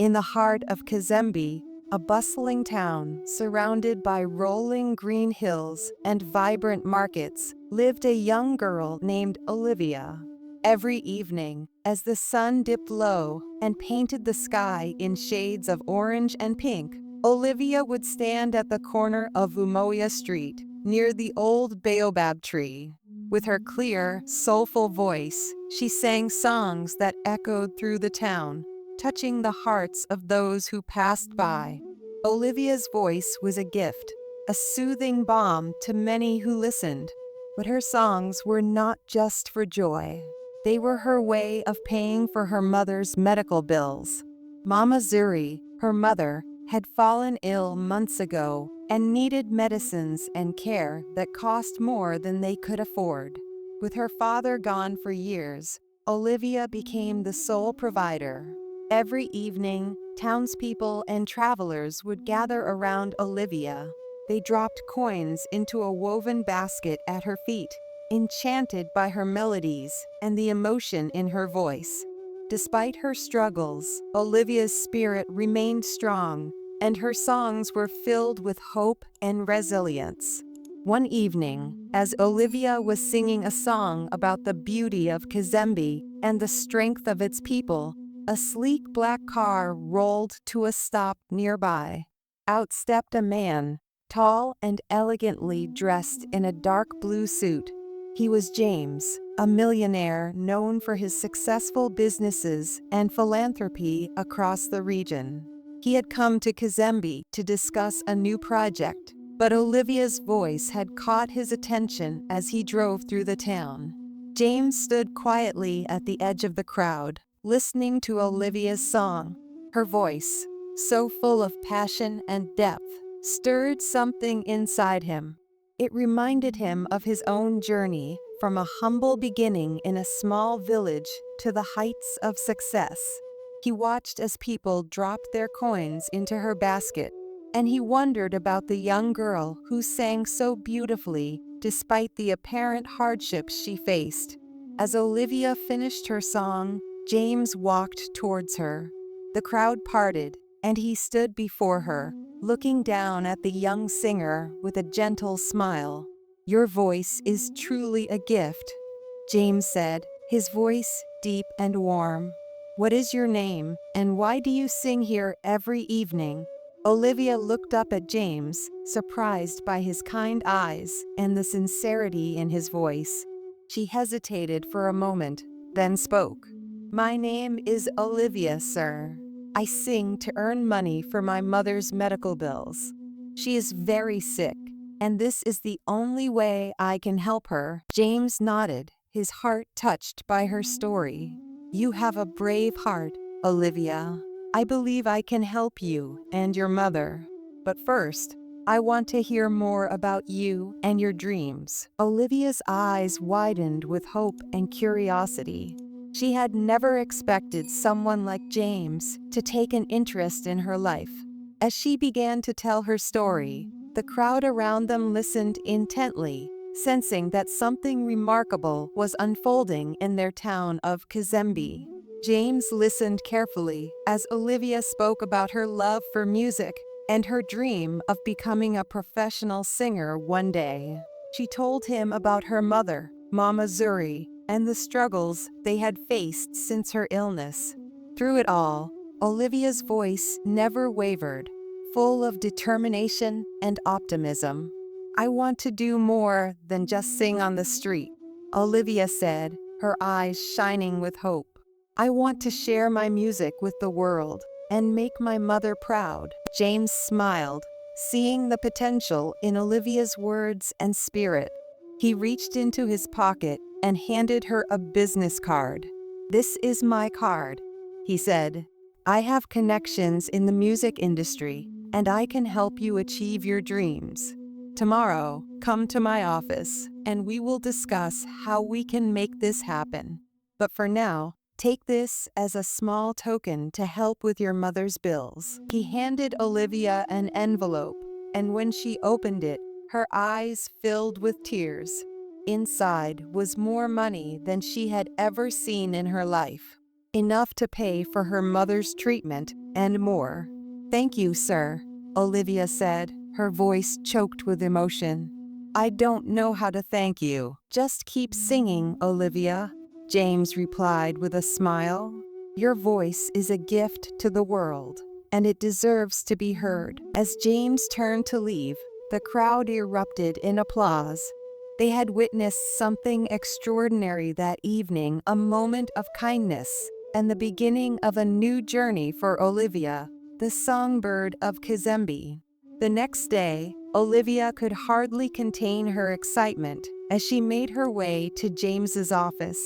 In the heart of Kizembe, a bustling town surrounded by rolling green hills and vibrant markets, lived a young girl named Olivia. Every evening, as the sun dipped low and painted the sky in shades of orange and pink, Olivia would stand at the corner of Umoya Street, near the old baobab tree. With her clear, soulful voice, she sang songs that echoed through the town, touching the hearts of those who passed by. Olivia's voice was a gift, a soothing balm to many who listened. But her songs were not just for joy. They were her way of paying for her mother's medical bills. Mama Zuri, her mother, had fallen ill months ago and needed medicines and care that cost more than they could afford. With her father gone for years, Olivia became the sole provider. Every evening, townspeople and travelers would gather around Olivia. They dropped coins into a woven basket at her feet, enchanted by her melodies and the emotion in her voice. Despite her struggles, Olivia's spirit remained strong, and her songs were filled with hope and resilience. One evening, as Olivia was singing a song about the beauty of Kizembe and the strength of its people, a sleek black car rolled to a stop nearby. Out stepped a man, tall and elegantly dressed in a dark blue suit. He was James, a millionaire known for his successful businesses and philanthropy across the region. He had come to Kizembe to discuss a new project, but Olivia's voice had caught his attention as he drove through the town. James stood quietly at the edge of the crowd, listening to Olivia's song. Her voice, so full of passion and depth, stirred something inside him. It reminded him of his own journey, from a humble beginning in a small village to the heights of success. He watched as people dropped their coins into her basket, and he wondered about the young girl who sang so beautifully despite the apparent hardships she faced. As Olivia finished her song, James walked towards her. The crowd parted, and he stood before her, looking down at the young singer with a gentle smile. "Your voice is truly a gift," James said, his voice deep and warm. "What is your name, and why do you sing here every evening?" Olivia looked up at James, surprised by his kind eyes and the sincerity in his voice. She hesitated for a moment, then spoke. "My name is Olivia, sir. I sing to earn money for my mother's medical bills. She is very sick, and this is the only way I can help her." James nodded, his heart touched by her story. "You have a brave heart, Olivia. I believe I can help you and your mother. But first, I want to hear more about you and your dreams." Olivia's eyes widened with hope and curiosity. She had never expected someone like James to take an interest in her life. As she began to tell her story, the crowd around them listened intently, sensing that something remarkable was unfolding in their town of Kizembe. James listened carefully as Olivia spoke about her love for music and her dream of becoming a professional singer one day. She told him about her mother, Mama Zuri, and the struggles they had faced since her illness. Through it all, Olivia's voice never wavered, full of determination and optimism. "I want to do more than just sing on the street," Olivia said, her eyes shining with hope. "I want to share my music with the world and make my mother proud." James smiled, seeing the potential in Olivia's words and spirit. He reached into his pocket and handed her a business card. "This is my card," he said. "I have connections in the music industry, and I can help you achieve your dreams. Tomorrow, come to my office, and we will discuss how we can make this happen. But for now, take this as a small token to help with your mother's bills." He handed Olivia an envelope, and when she opened it, her eyes filled with tears. Inside was more money than she had ever seen in her life. enough to pay for her mother's treatment and more. "Thank you, sir," Olivia said, her voice choked with emotion. "I don't know how to thank you. Just keep singing, Olivia," James replied with a smile. "Your voice is a gift to the world, and it deserves to be heard." As James turned to leave, the crowd erupted in applause. They had witnessed something extraordinary that evening, a moment of kindness, and the beginning of a new journey for Olivia, the songbird of Kizembe. The next day, Olivia could hardly contain her excitement as she made her way to James's office.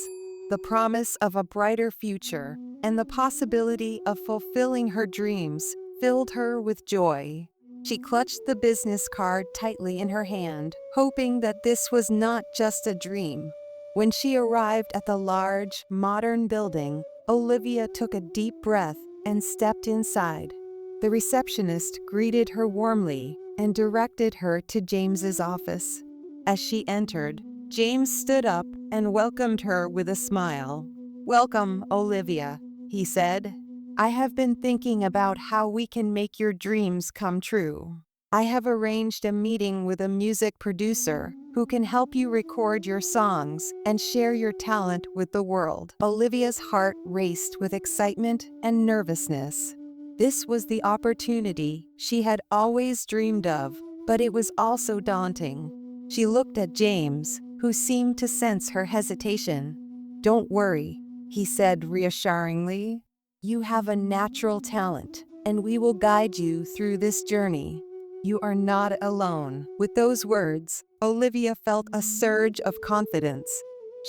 The promise of a brighter future and the possibility of fulfilling her dreams filled her with joy. She clutched the business card tightly in her hand, hoping that this was not just a dream. When she arrived at the large, modern building, Olivia took a deep breath and stepped inside. The receptionist greeted her warmly and directed her to James's office. As she entered, James stood up and welcomed her with a smile. "Welcome, Olivia," he said. "I have been thinking about how we can make your dreams come true. I have arranged a meeting with a music producer who can help you record your songs and share your talent with the world." Olivia's heart raced with excitement and nervousness. This was the opportunity she had always dreamed of, but it was also daunting. She looked at James, who seemed to sense her hesitation. "Don't worry," he said reassuringly. "You have a natural talent, and we will guide you through this journey. You are not alone." With those words, Olivia felt a surge of confidence.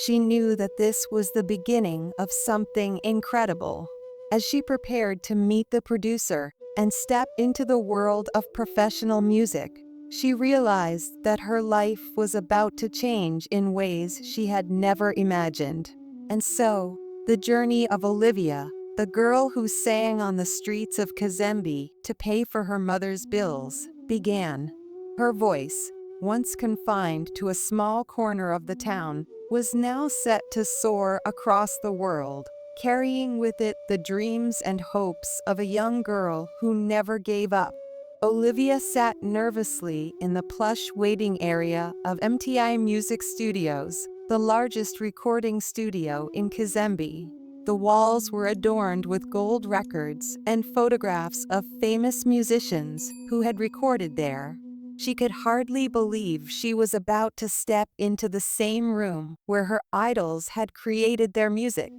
She knew that this was the beginning of something incredible. As she prepared to meet the producer and step into the world of professional music, she realized that her life was about to change in ways she had never imagined. And so, the journey of Olivia, the girl who sang on the streets of Kizembe to pay for her mother's bills, began. Her voice, once confined to a small corner of the town, was now set to soar across the world, carrying with it the dreams and hopes of a young girl who never gave up. Olivia sat nervously in the plush waiting area of MTI Music Studios, the largest recording studio in Kizembe. The walls were adorned with gold records and photographs of famous musicians who had recorded there. She could hardly believe she was about to step into the same room where her idols had created their music.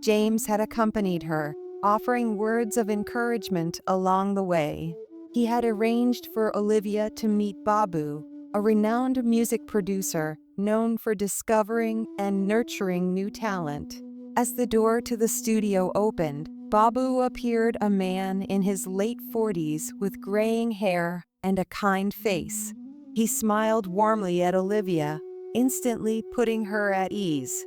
James had accompanied her, offering words of encouragement along the way. He had arranged for Olivia to meet Babu, a renowned music producer known for discovering and nurturing new talent. As the door to the studio opened, Babu appeared, a man in his late 40s with graying hair and a kind face. He smiled warmly at Olivia, instantly putting her at ease.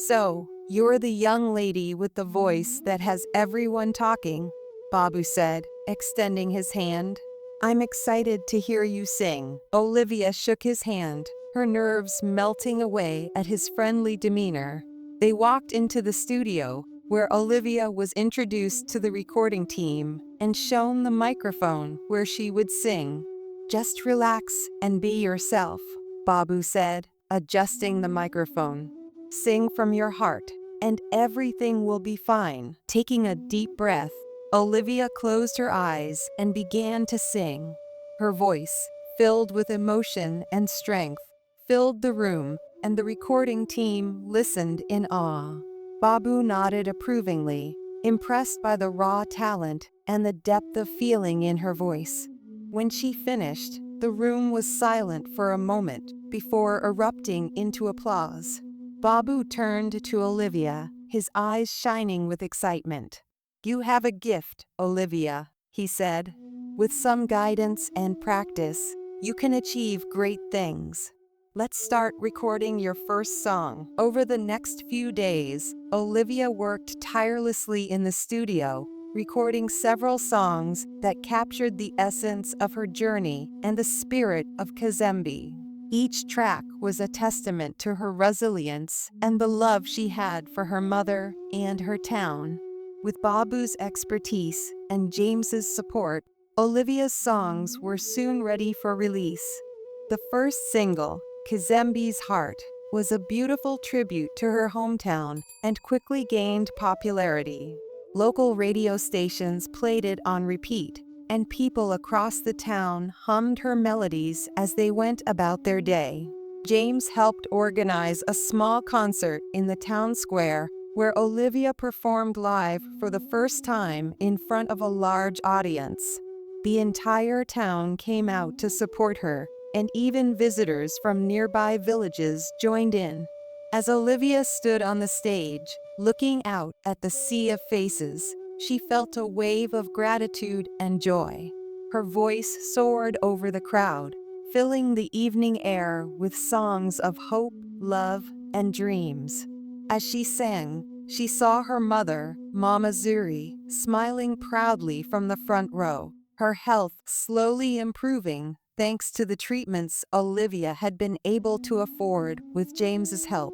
"So, you're the young lady with the voice that has everyone talking," Babu said, extending his hand. "I'm excited to hear you sing." Olivia shook his hand, her nerves melting away at his friendly demeanor. They walked into the studio, where Olivia was introduced to the recording team and shown the microphone where she would sing. "Just relax and be yourself," Babu said, adjusting the microphone. "Sing from your heart, and everything will be fine." Taking a deep breath, Olivia closed her eyes and began to sing. Her voice, filled with emotion and strength, filled the room, and the recording team listened in awe. Babu nodded approvingly, impressed by the raw talent and the depth of feeling in her voice. When she finished, the room was silent for a moment before erupting into applause. Babu turned to Olivia, his eyes shining with excitement. "You have a gift, Olivia," he said. "With some guidance and practice, you can achieve great things. Let's start recording your first song." Over the next few days, Olivia worked tirelessly in the studio, recording several songs that captured the essence of her journey and the spirit of Kizembe. Each track was a testament to her resilience and the love she had for her mother and her town. With Babu's expertise and James's support, Olivia's songs were soon ready for release. The first single, Kizembe's Heart, was a beautiful tribute to her hometown and quickly gained popularity. Local radio stations played it on repeat, and people across the town hummed her melodies as they went about their day. James helped organize a small concert in the town square where Olivia performed live for the first time in front of a large audience. The entire town came out to support her, and even visitors from nearby villages joined in. As Olivia stood on the stage, looking out at the sea of faces, she felt a wave of gratitude and joy. Her voice soared over the crowd, filling the evening air with songs of hope, love, and dreams. As she sang, she saw her mother, Mama Zuri, smiling proudly from the front row, her health slowly improving thanks to the treatments Olivia had been able to afford with James's help.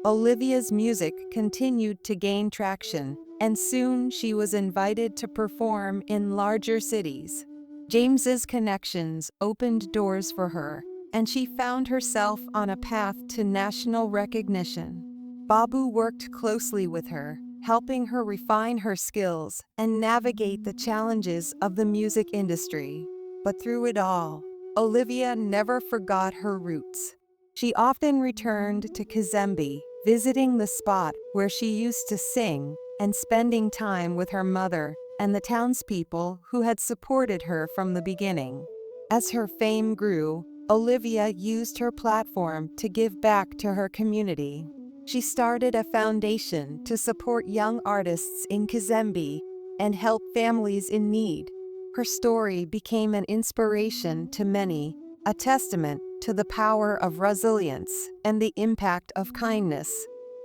Olivia's music continued to gain traction, and soon she was invited to perform in larger cities. James's connections opened doors for her, and she found herself on a path to national recognition. Babu worked closely with her, helping her refine her skills and navigate the challenges of the music industry. But through it all, Olivia never forgot her roots. She often returned to Kizembe, visiting the spot where she used to sing and spending time with her mother and the townspeople who had supported her from the beginning. As her fame grew, Olivia used her platform to give back to her community. She started a foundation to support young artists in Kizembe and help families in need. Her story became an inspiration to many, a testament to the power of resilience and the impact of kindness.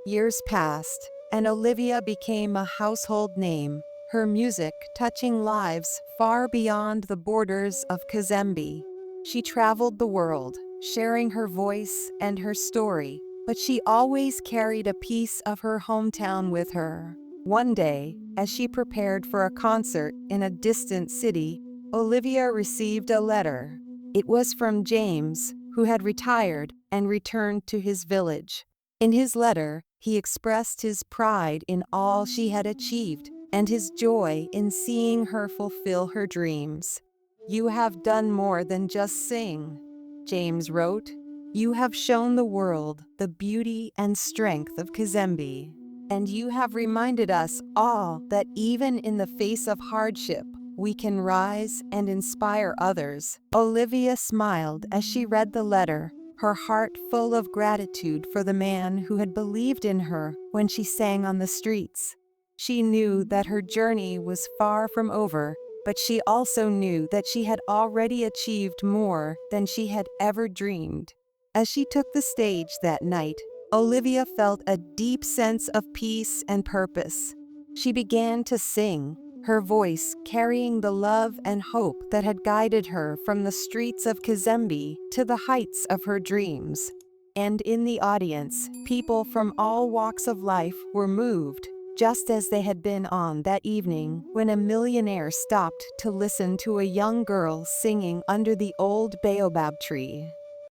Years passed, and Olivia became a household name, her music touching lives far beyond the borders of Kizembe. She traveled the world, sharing her voice and her story, but she always carried a piece of her hometown with her. One day, as she prepared for a concert in a distant city, Olivia received a letter. It was from James, who had retired and returned to his village. In his letter, he expressed his pride in all she had achieved and his joy in seeing her fulfill her dreams. "You have done more than just sing," James wrote. "You have shown the world the beauty and strength of Kizembe, and you have reminded us all that even in the face of hardship, we can rise and inspire others." Olivia smiled as she read the letter, her heart full of gratitude for the man who had believed in her when she sang on the streets. She knew that her journey was far from over, but she also knew that she had already achieved more than she had ever dreamed. As she took the stage that night, Olivia felt a deep sense of peace and purpose. She began to sing, her voice carrying the love and hope that had guided her from the streets of Kizembe to the heights of her dreams. And in the audience, people from all walks of life were moved, just as they had been on that evening when a millionaire stopped to listen to a young girl singing under the old baobab tree.